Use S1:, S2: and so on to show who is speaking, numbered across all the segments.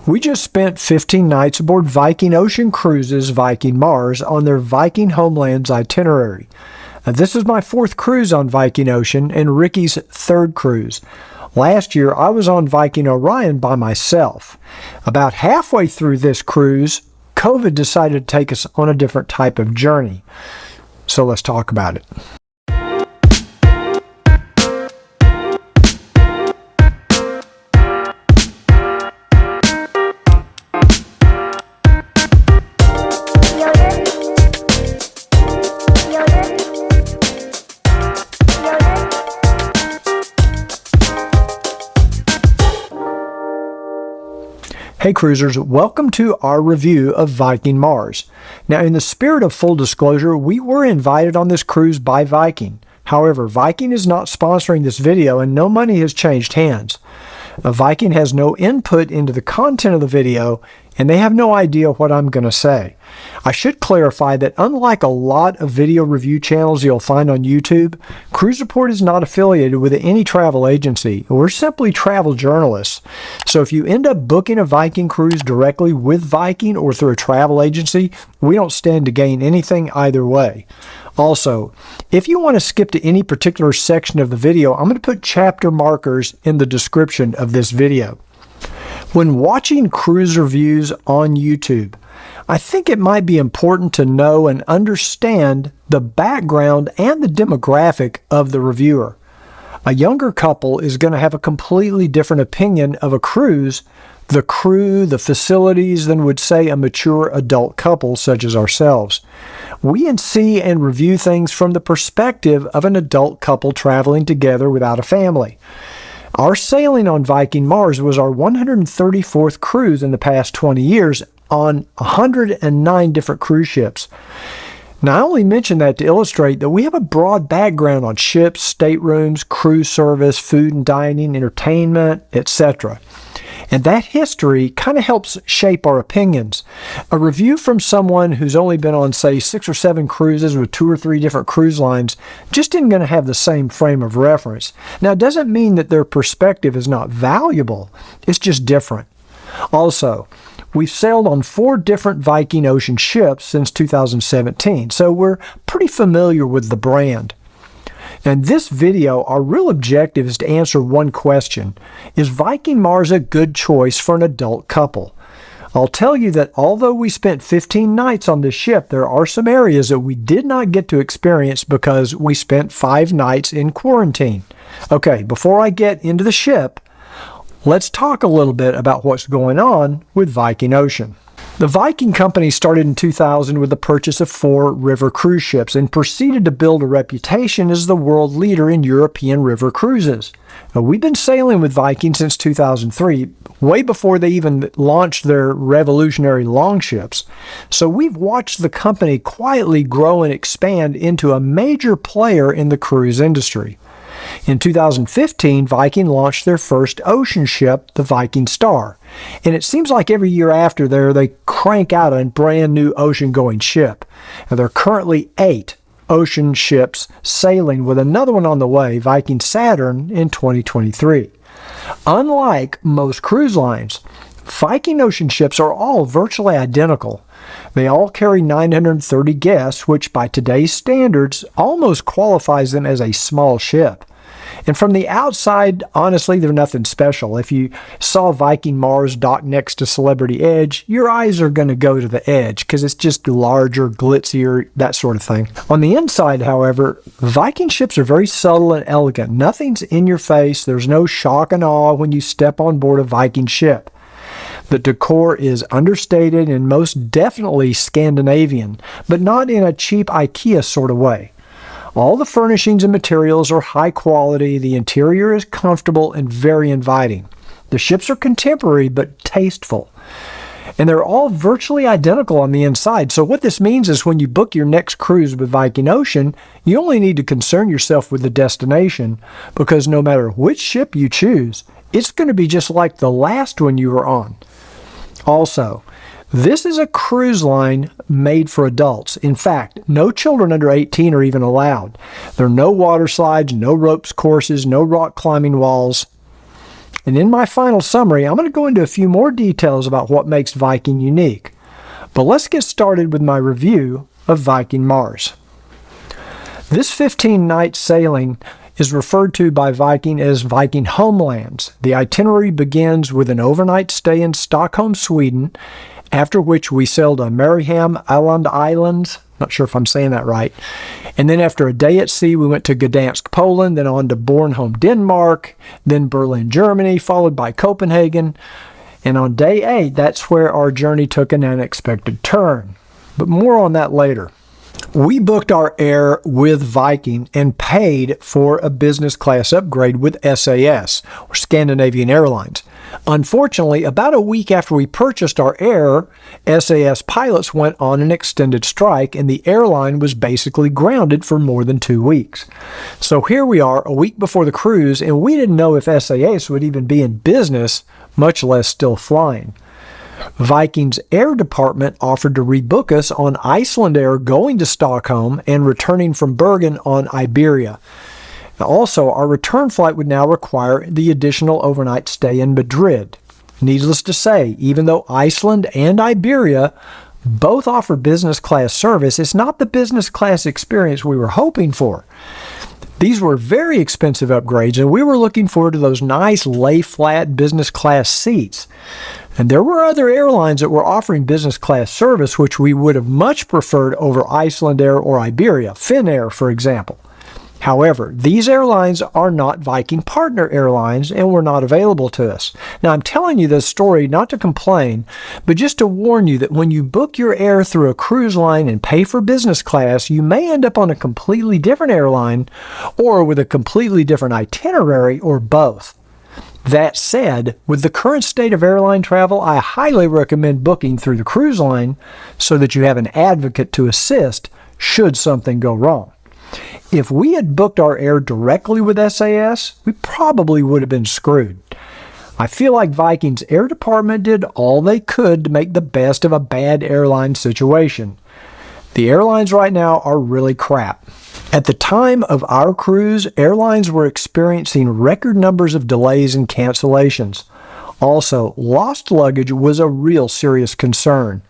S1: We just spent 15 nights aboard Viking Ocean Cruises' Viking Mars on their Viking Homelands itinerary. This is my 4th cruise on Viking Ocean and Ricky's 3rd cruise. Last year, I was on Viking Orion by myself. About halfway through this cruise, COVID decided to take us on a different type of journey. So let's talk about it. Hey cruisers, welcome to our review of Viking Mars. Now, in the spirit of full disclosure, we were invited on this cruise by Viking. However, Viking is not sponsoring this video and no money has changed hands. Viking has no input into the content of the video and they have no idea what I'm going to say. I should clarify that unlike a lot of video review channels you'll find on YouTube, CruiseReport is not affiliated with any travel agency. We're simply travel journalists. So if you end up booking a Viking cruise directly with Viking or through a travel agency, we don't stand to gain anything either way. Also, if you want to skip to any particular section of the video, I'm going to put chapter markers in the description of this video. When watching cruise reviews on YouTube, I think it might be important to know and understand the background and the demographic of the reviewer. A younger couple is going to have a completely different opinion of a cruise, the crew, the facilities, than would say a mature adult couple such as ourselves. We see and review things from the perspective of an adult couple traveling together without a family. Our sailing on Viking Mars was our 134th cruise in the past 20 years on 109 different cruise ships. Now, I only mention that to illustrate that we have a broad background on ships, staterooms, cruise service, food and dining, entertainment, etc. And that history kind of helps shape our opinions. A review from someone who's only been on, say, 6 or 7 cruises with 2 or 3 different cruise lines just isn't going to have the same frame of reference. Now, it doesn't mean that their perspective is not valuable. It's just different. Also, we've sailed on 4 different Viking Ocean ships since 2017, so we're pretty familiar with the brand. In this video, our real objective is to answer one question. Is Viking Mars a good choice for an adult couple? I'll tell you that although we spent 15 nights on this ship, there are some areas that we did not get to experience because we spent 5 nights in quarantine. Okay, before I get into the ship, let's talk a little bit about what's going on with Viking Ocean. The Viking Company started in 2000 with the purchase of 4 river cruise ships and proceeded to build a reputation as the world leader in European river cruises. Now, we've been sailing with Viking since 2003, way before they even launched their revolutionary longships. So we've watched the company quietly grow and expand into a major player in the cruise industry. In 2015, Viking launched their first ocean ship, the Viking Star. And it seems like every year after there, they crank out a brand new ocean-going ship. And there are currently 8 ocean ships sailing with another one on the way, Viking Saturn, in 2023. Unlike most cruise lines, Viking ocean ships are all virtually identical. They all carry 930 guests, which by today's standards almost qualifies them as a small ship. And from the outside, honestly, they're nothing special. If you saw Viking Mars docked next to Celebrity Edge, your eyes are going to go to the Edge because it's just larger, glitzier, that sort of thing. On the inside, however, Viking ships are very subtle and elegant. Nothing's in your face. There's no shock and awe when you step on board a Viking ship. The decor is understated and most definitely Scandinavian, but not in a cheap IKEA sort of way. All the furnishings and materials are high quality, the interior is comfortable and very inviting. The ships are contemporary but tasteful. And they're all virtually identical on the inside. So what this means is when you book your next cruise with Viking Ocean, you only need to concern yourself with the destination, because no matter which ship you choose, it's going to be just like the last one you were on. Also, this is a cruise line made for adults. In fact, no children under 18 are even allowed. There are no water slides, no ropes courses, no rock climbing walls. And in my final summary, I'm going to go into a few more details about what makes Viking unique. But let's get started with my review of Viking Mars. This 15-night sailing is referred to by Viking as Viking Homelands. The itinerary begins with an overnight stay in Stockholm, Sweden, after which we sailed to Mariehamn Islands. Not sure if I'm saying that right. And then after a day at sea, we went to Gdansk, Poland, then on to Bornholm, Denmark, then Berlin, Germany, followed by Copenhagen. And on day 8, that's where our journey took an unexpected turn. But more on that later. We booked our air with Viking and paid for a business class upgrade with SAS, or Scandinavian Airlines. Unfortunately, about a week after we purchased our air, SAS pilots went on an extended strike and the airline was basically grounded for more than 2 weeks. So here we are a week before the cruise and we didn't know if SAS would even be in business, much less still flying. Viking's air department offered to rebook us on Iceland Air going to Stockholm and returning from Bergen on Iberia. Also, our return flight would now require the additional overnight stay in Madrid. Needless to say, even though Iceland and Iberia both offer business class service, it's not the business class experience we were hoping for. These were very expensive upgrades, and we were looking forward to those nice lay-flat business class seats. And there were other airlines that were offering business class service, which we would have much preferred over Iceland Air or Iberia, Finnair, for example. However, these airlines are not Viking partner airlines and were not available to us. Now, I'm telling you this story not to complain, but just to warn you that when you book your air through a cruise line and pay for business class, you may end up on a completely different airline or with a completely different itinerary or both. That said, with the current state of airline travel, I highly recommend booking through the cruise line so that you have an advocate to assist should something go wrong. If we had booked our air directly with SAS, we probably would have been screwed. I feel like Viking's air department did all they could to make the best of a bad airline situation. The airlines right now are really crap. At the time of our cruise, airlines were experiencing record numbers of delays and cancellations. Also, lost luggage was a real serious concern.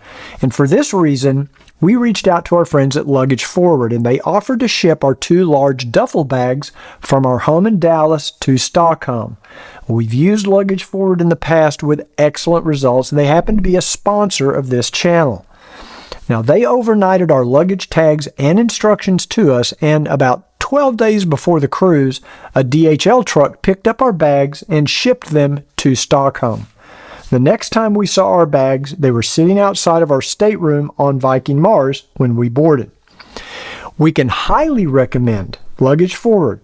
S1: And for this reason, we reached out to our friends at Luggage Forward and they offered to ship our 2 large duffel bags from our home in Dallas to Stockholm. We've used Luggage Forward in the past with excellent results and they happen to be a sponsor of this channel. Now, they overnighted our luggage tags and instructions to us, and about 12 days before the cruise, a DHL truck picked up our bags and shipped them to Stockholm. The next time we saw our bags, they were sitting outside of our stateroom on Viking Mars when we boarded. We can highly recommend Luggage Forward,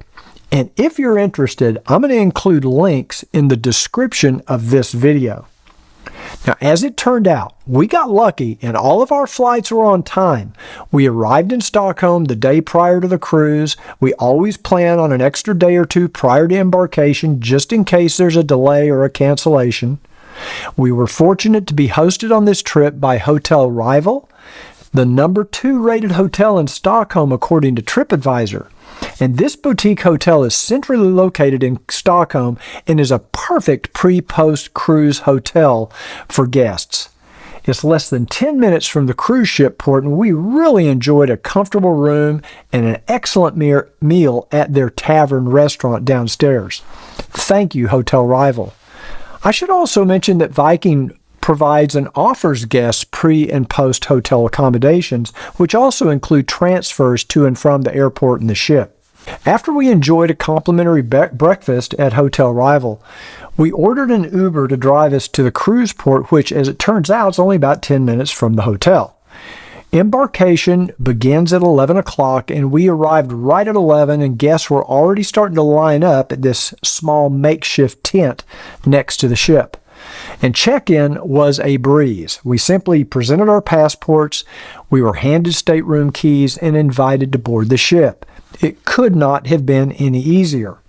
S1: and if you're interested, I'm going to include links in the description of this video. Now, as it turned out, we got lucky and all of our flights were on time. We arrived in Stockholm the day prior to the cruise. We always plan on an extra day or 2 prior to embarkation just in case there's a delay or a cancellation. We were fortunate to be hosted on this trip by Hotel Rival, the number 2 rated hotel in Stockholm according to TripAdvisor. And this boutique hotel is centrally located in Stockholm and is a perfect pre-post cruise hotel for guests. It's less than 10 minutes from the cruise ship port, and we really enjoyed a comfortable room and an excellent meal at their tavern restaurant downstairs. Thank you, Hotel Rival. I should also mention that Viking provides and offers guests pre- and post-hotel accommodations, which also include transfers to and from the airport and the ship. After we enjoyed a complimentary breakfast at Hotel Rival, we ordered an Uber to drive us to the cruise port, which, as it turns out, is only about 10 minutes from the hotel. Embarkation begins at 11 o'clock, and we arrived right at 11, and guests were already starting to line up at this small makeshift tent next to the ship. And check-in was a breeze. We simply presented our passports, we were handed stateroom keys, and invited to board the ship. It could not have been any easier.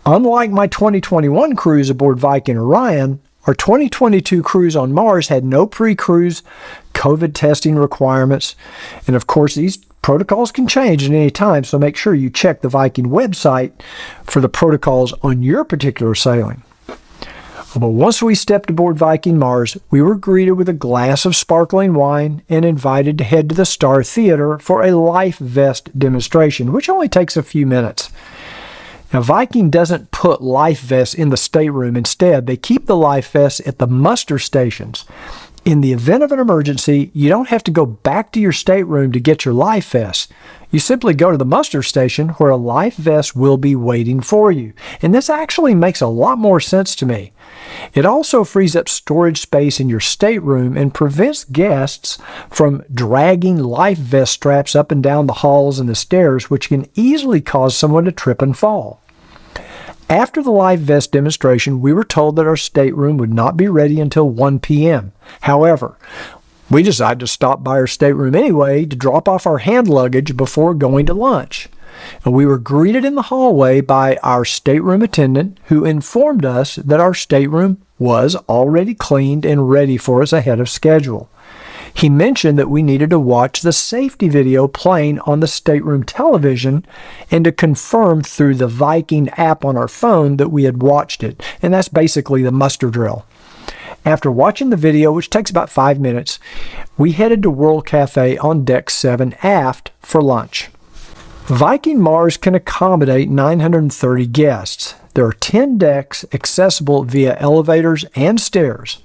S1: Unlike my 2021 cruise aboard Viking Orion, our 2022 cruise on Mars had no pre-cruise COVID testing requirements. And of course, these protocols can change at any time, so make sure you check the Viking website for the protocols on your particular sailing. But once we stepped aboard Viking Mars, we were greeted with a glass of sparkling wine and invited to head to the Star Theater for a life vest demonstration, which only takes a few minutes. Now, Viking doesn't put life vests in the stateroom. Instead, they keep the life vests at the muster stations. In the event of an emergency, you don't have to go back to your stateroom to get your life vest. You simply go to the muster station where a life vest will be waiting for you. And this actually makes a lot more sense to me. It also frees up storage space in your stateroom and prevents guests from dragging life vest straps up and down the halls and the stairs, which can easily cause someone to trip and fall. After the life vest demonstration, we were told that our stateroom would not be ready until 1 p.m. However, we decided to stop by our stateroom anyway to drop off our hand luggage before going to lunch. And we were greeted in the hallway by our stateroom attendant, who informed us that our stateroom was already cleaned and ready for us ahead of schedule. He mentioned that we needed to watch the safety video playing on the stateroom television and to confirm through the Viking app on our phone that we had watched it. And that's basically the muster drill. After watching the video, which takes about 5 minutes, we headed to World Cafe on Deck 7 aft for lunch. Viking Mars can accommodate 930 guests. There are 10 decks accessible via elevators and stairs.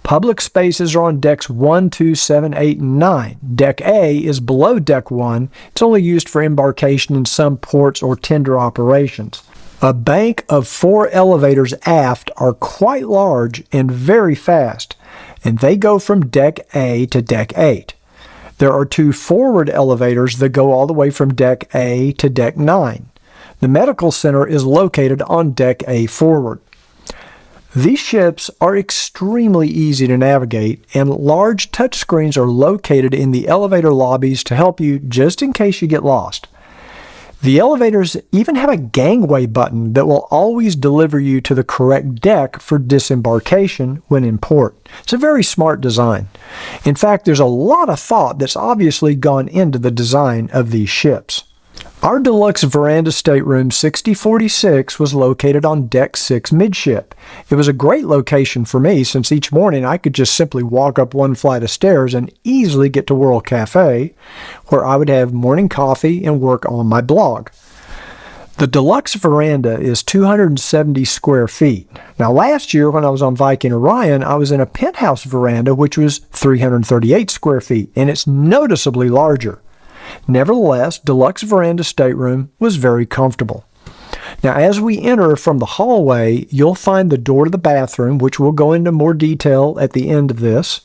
S1: Public spaces are on decks 1, 2, 7, 8, and 9. Deck A is below Deck 1. It's only used for embarkation in some ports or tender operations. A bank of 4 elevators aft are quite large and very fast, and they go from Deck A to Deck 8. There are 2 forward elevators that go all the way from Deck A to Deck 9. The medical center is located on Deck A forward. These ships are extremely easy to navigate, and large touchscreens are located in the elevator lobbies to help you just in case you get lost. The elevators even have a gangway button that will always deliver you to the correct deck for disembarkation when in port. It's a very smart design. In fact, there's a lot of thought that's obviously gone into the design of these ships. Our Deluxe Veranda stateroom 6046 was located on Deck 6 midship. It was a great location for me since each morning I could just simply walk up one flight of stairs and easily get to World Cafe, where I would have morning coffee and work on my blog. The Deluxe Veranda is 270 square feet. Now, last year when I was on Viking Orion, I was in a penthouse veranda which was 338 square feet, and it's noticeably larger. Nevertheless, Deluxe Veranda stateroom was very comfortable. Now, as we enter from the hallway, you'll find the door to the bathroom, which we'll go into more detail at the end of this.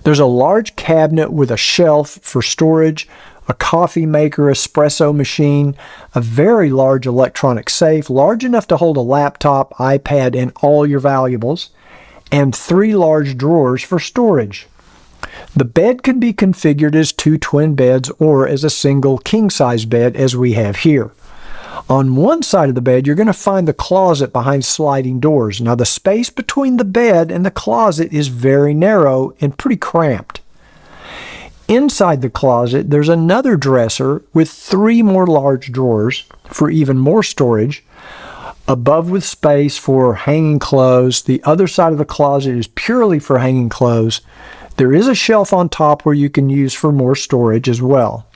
S1: There's a large cabinet with a shelf for storage, a coffee maker, espresso machine, a very large electronic safe, large enough to hold a laptop, iPad, and all your valuables, and 3 large drawers for storage. The bed can be configured as 2 twin beds or as a single king-size bed as we have here. On one side of the bed, you're going to find the closet behind sliding doors. Now, the space between the bed and the closet is very narrow and pretty cramped. Inside the closet, there's another dresser with 3 more large drawers for even more storage. Above with space for hanging clothes. The other side of the closet is purely for hanging clothes. There is a shelf on top where you can use for more storage as well.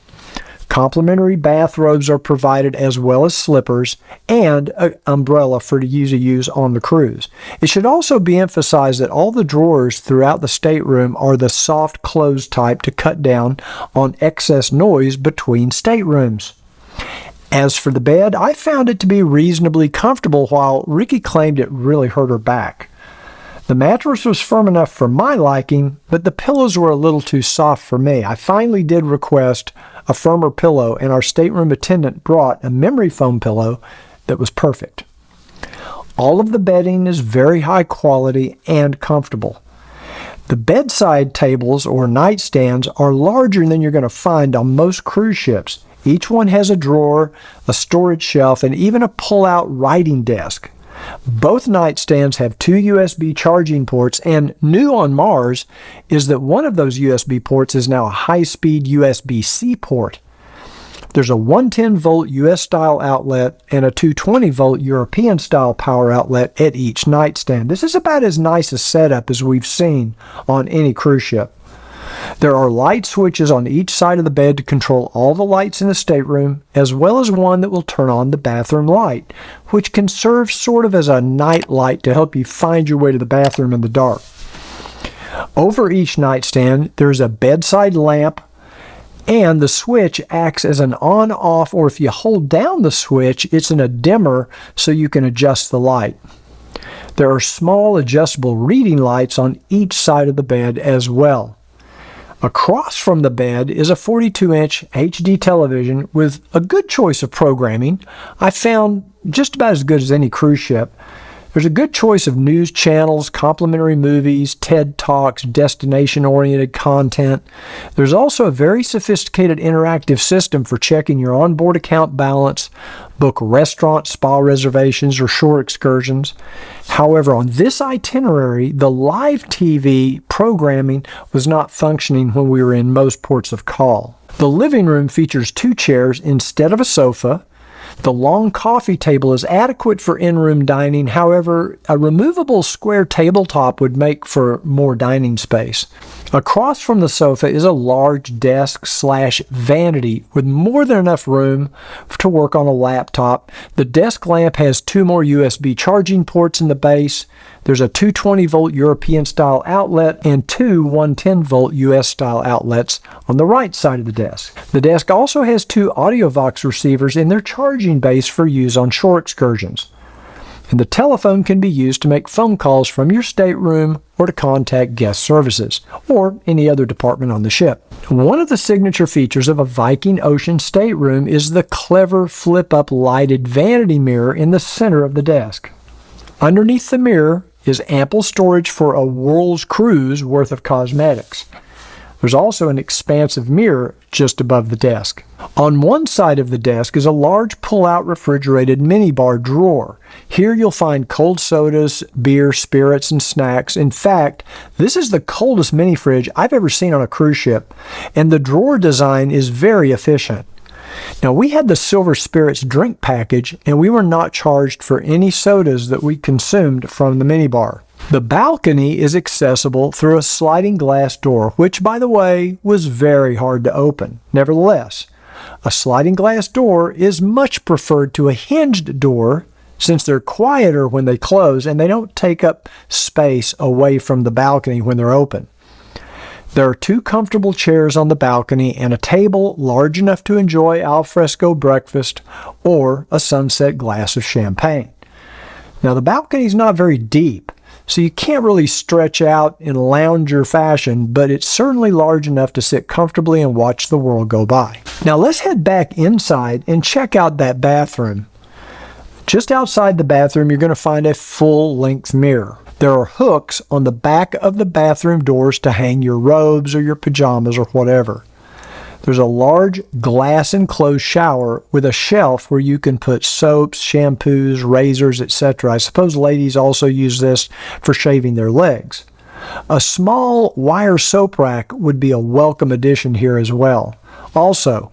S1: Complimentary bathrobes are provided as well as slippers and an umbrella for to use on the cruise. It should also be emphasized that all the drawers throughout the stateroom are the soft close type to cut down on excess noise between staterooms. As for the bed, I found it to be reasonably comfortable, while Ricky claimed it really hurt her back. The mattress was firm enough for my liking, but the pillows were a little too soft for me. I finally did request a firmer pillow, and our stateroom attendant brought a memory foam pillow that was perfect. All of the bedding is very high quality and comfortable. The bedside tables or nightstands are larger than you're going to find on most cruise ships. Each one has a drawer, a storage shelf, and even a pull-out writing desk. Both nightstands have 2 USB charging ports, and new on Mars is that one of those USB ports is now a high-speed USB-C port. There's a 110 volt US style outlet and a 220 volt European style power outlet at each nightstand. This is about as nice a setup as we've seen on any cruise ship. There are light switches on each side of the bed to control all the lights in the stateroom, as well as one that will turn on the bathroom light, which can serve sort of as a night light to help you find your way to the bathroom in the dark. Over each nightstand, there's a bedside lamp, and the switch acts as an on-off, or if you hold down the switch, it's in a dimmer so you can adjust the light. There are small adjustable reading lights on each side of the bed as well. Across from the bed is a 42-inch HD television with a good choice of programming. I found just about as good as any cruise ship. There's a good choice of news channels, complimentary movies, TED Talks, destination-oriented content. There's also a very sophisticated interactive system for checking your onboard account balance, book restaurant, spa reservations, or shore excursions. However, on this itinerary, the live TV programming was not functioning when we were in most ports of call. The living room features 2 chairs instead of a sofa. The long coffee table is adequate for in-room dining. However, a removable square tabletop would make for more dining space. Across from the sofa is a large desk/vanity with more than enough room to work on a laptop. The desk lamp has 2 more USB charging ports in the base. There's a 220 volt European style outlet and 2 110 volt US style outlets on the right side of the desk. The desk also has 2 AudioVox receivers in their charging base for use on shore excursions. And the telephone can be used to make phone calls from your stateroom or to contact guest services or any other department on the ship. One of the signature features of a Viking Ocean stateroom is the clever flip-up lighted vanity mirror in the center of the desk. Underneath the mirror is ample storage for a world's cruise worth of cosmetics. There's also an expansive mirror just above the desk. On one side of the desk is a large pull-out refrigerated minibar drawer. Here you'll find cold sodas, beer, spirits, and snacks. In fact, this is the coldest mini fridge I've ever seen on a cruise ship, and the drawer design is very efficient. Now, we had the Silver Spirits drink package, and we were not charged for any sodas that we consumed from the minibar. The balcony is accessible through a sliding glass door, which, by the way, was very hard to open. Nevertheless, a sliding glass door is much preferred to a hinged door since they're quieter when they close and they don't take up space away from the balcony when they're open. There are 2 comfortable chairs on the balcony and a table large enough to enjoy alfresco breakfast or a sunset glass of champagne. Now, the balcony is not very deep, so you can't really stretch out in lounger fashion, but it's certainly large enough to sit comfortably and watch the world go by. Now let's head back inside and check out that bathroom. Just outside the bathroom, you're going to find a full-length mirror. There are hooks on the back of the bathroom doors to hang your robes or your pajamas or whatever. There's a large glass enclosed shower with a shelf where you can put soaps, shampoos, razors, etc. I suppose ladies also use this for shaving their legs. A small wire soap rack would be a welcome addition here as well. Also,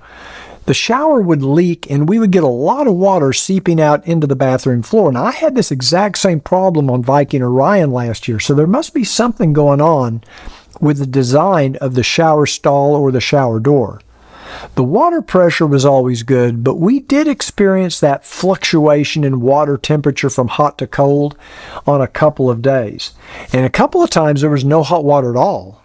S1: the shower would leak and we would get a lot of water seeping out into the bathroom floor. Now, I had this exact same problem on Viking Orion last year, so there must be something going on with the design of the shower stall or the shower door. The water pressure was always good, but we did experience that fluctuation in water temperature from hot to cold on a couple of days. And a couple of times there was no hot water at all.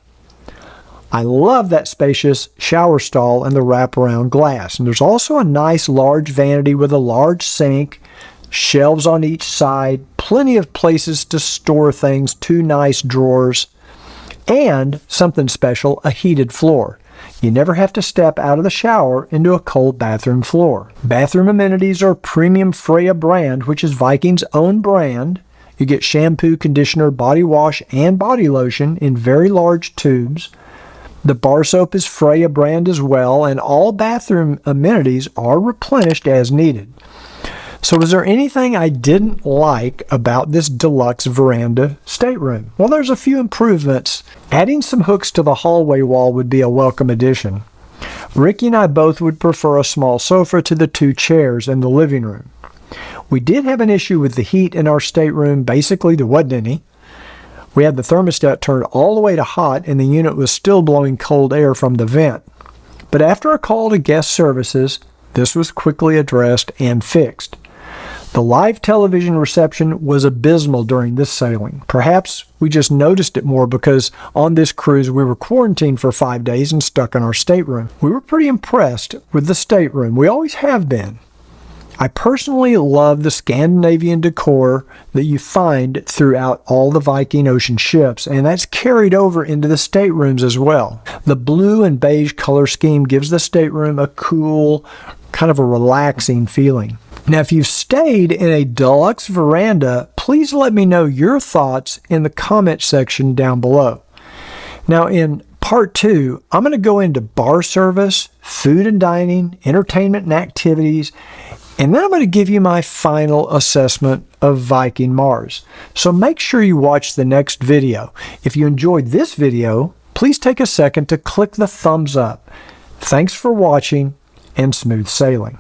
S1: I love that spacious shower stall and the wraparound glass. And there's also a nice large vanity with a large sink, shelves on each side, plenty of places to store things, 2 nice drawers, and something special, a heated floor. You never have to step out of the shower into a cold bathroom floor. Bathroom amenities are premium Freya brand, which is Viking's own brand. You get shampoo, conditioner, body wash, and body lotion in very large tubes. The bar soap is Freya brand as well, and all bathroom amenities are replenished as needed. So is there anything I didn't like about this deluxe veranda stateroom? Well, there's a few improvements. Adding some hooks to the hallway wall would be a welcome addition. Ricky and I both would prefer a small sofa to the 2 chairs in the living room. We did have an issue with the heat in our stateroom. Basically, there wasn't any. We had the thermostat turned all the way to hot, and the unit was still blowing cold air from the vent. But after a call to guest services, this was quickly addressed and fixed. The live television reception was abysmal during this sailing. Perhaps we just noticed it more because on this cruise we were quarantined for 5 days and stuck in our stateroom. We were pretty impressed with the stateroom. We always have been. I personally love the Scandinavian decor that you find throughout all the Viking Ocean ships, and that's carried over into the staterooms as well. The blue and beige color scheme gives the stateroom a cool, kind of a relaxing feeling. Now, if you've stayed in a deluxe veranda, please let me know your thoughts in the comment section down below. Now, in part 2, I'm going to go into bar service, food and dining, entertainment and activities, and then I'm going to give you my final assessment of Viking Mars. So make sure you watch the next video. If you enjoyed this video, please take a second to click the thumbs up. Thanks for watching, and smooth sailing.